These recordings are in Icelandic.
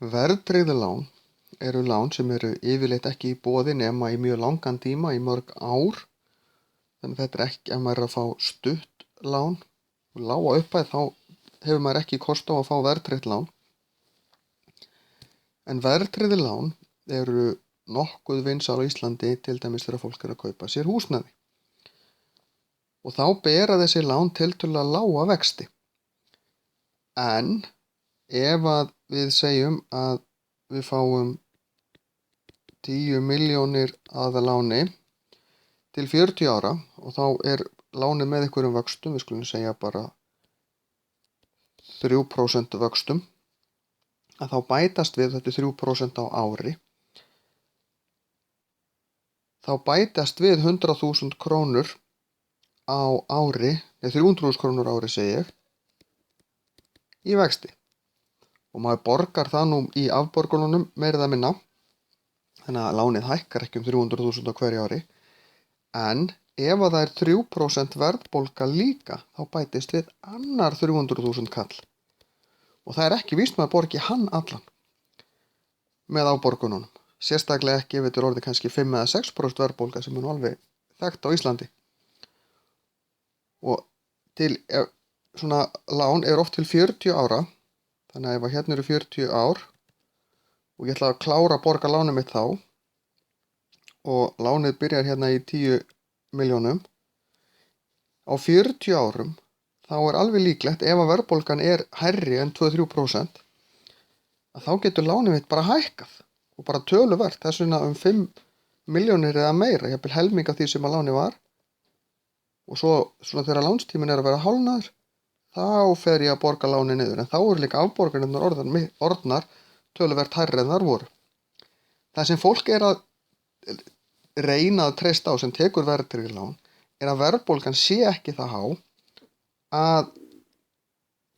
Verðtryggð lán eru lán sem eru yfirleitt ekki í boði nema í mjög langan tíma, í mörg ár. Þannig þetta er ekki, ef maður er að fá stutt lán og lága upphæð, þá hefur maður ekki kost á að fá verðtryggt lán. En verðtryggð lán eru nokkuð vinsæl á Íslandi, til dæmis þegar fólk er að kaupa sér húsnæði. Og þá bera þessi lán tiltölulega lága vexti. En ef að við segjum að við fáum 10 milljónir að láni til 40 ára og þá er lánið með einhverjum vöxtum, við skulum segja bara 3% vöxtum, að þá bætast við, þetta er 3% á ári, þá bætast við 100.000 krónur á ári, eða 300.000 krónur á ári segi ég, í vexti. Og maður borgar það nú í afborgununum meira eða minna, þannig að lánið hækkar ekki 300.000 á hverju ári. En ef að það er 3% verðbólga líka, þá bætist við annar 300.000 kall. Og það er ekki víst maður borgi hann allan með afborgununum. Sérstaklega ekki ef þetta er orðið kannski 5 eða 6% verðbólga, sem er nú alveg þekkt á Íslandi. Og svona lán er oft til 40 ára. Þannig að ef hérna eru 40 ár og ég ætla að klára að borga lánið mitt þá og lánið byrjar hérna í 10 milljónum, á 40 árum þá er alveg líklegt, ef að verðbólgan er hærri en 2-3%, að þá getur lánið mitt bara hækkað og bara töluvert, þess vegna 5 milljónir eða meira, jafnvel helming af því sem að lánið var. Og svo svona þegar lánstíminn er að vera hálfnaður, þá fer ég að borga lánið niður, en þá eru líka afborganirnar orðnar töluvert hærri en þar voru. Það sem fólk er að reyna að treysta á sem tekur verðtryggð lán er að verðbólgan sé ekki það há að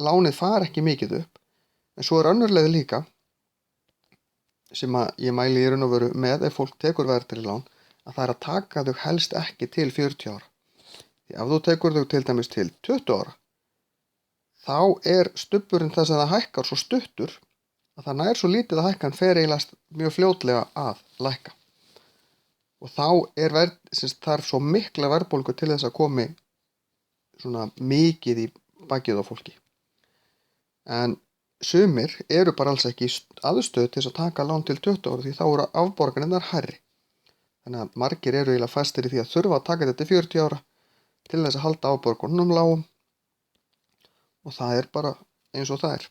lánið fari ekki mikið upp. En svo er önnur leið líka sem að ég mæli í raun og veru með ef fólk tekur verðtryggð lán, að það er að taka þau helst ekki til 40 ára. Því ef þú tekur þau til dæmis til 20 ára, þá er stubburinn þess að það hækkar svo stuttur að það nær svo lítið að hækkan fer eiginlega mjög fljótlega að lækka. Og þá þarf svo mikla verðbólgu til þess að komi svona mikið í bakið á fólki. En sumir eru bara alls ekki í aðstöðu til þess að taka lán til 20 ára, því þá eru afborganirnar hærri. Þannig að margir eru eiginlega fastir í því að þurfa að taka þetta til 40 ára til þess að halda afborgununum lágum. Og það er bara eins og það er.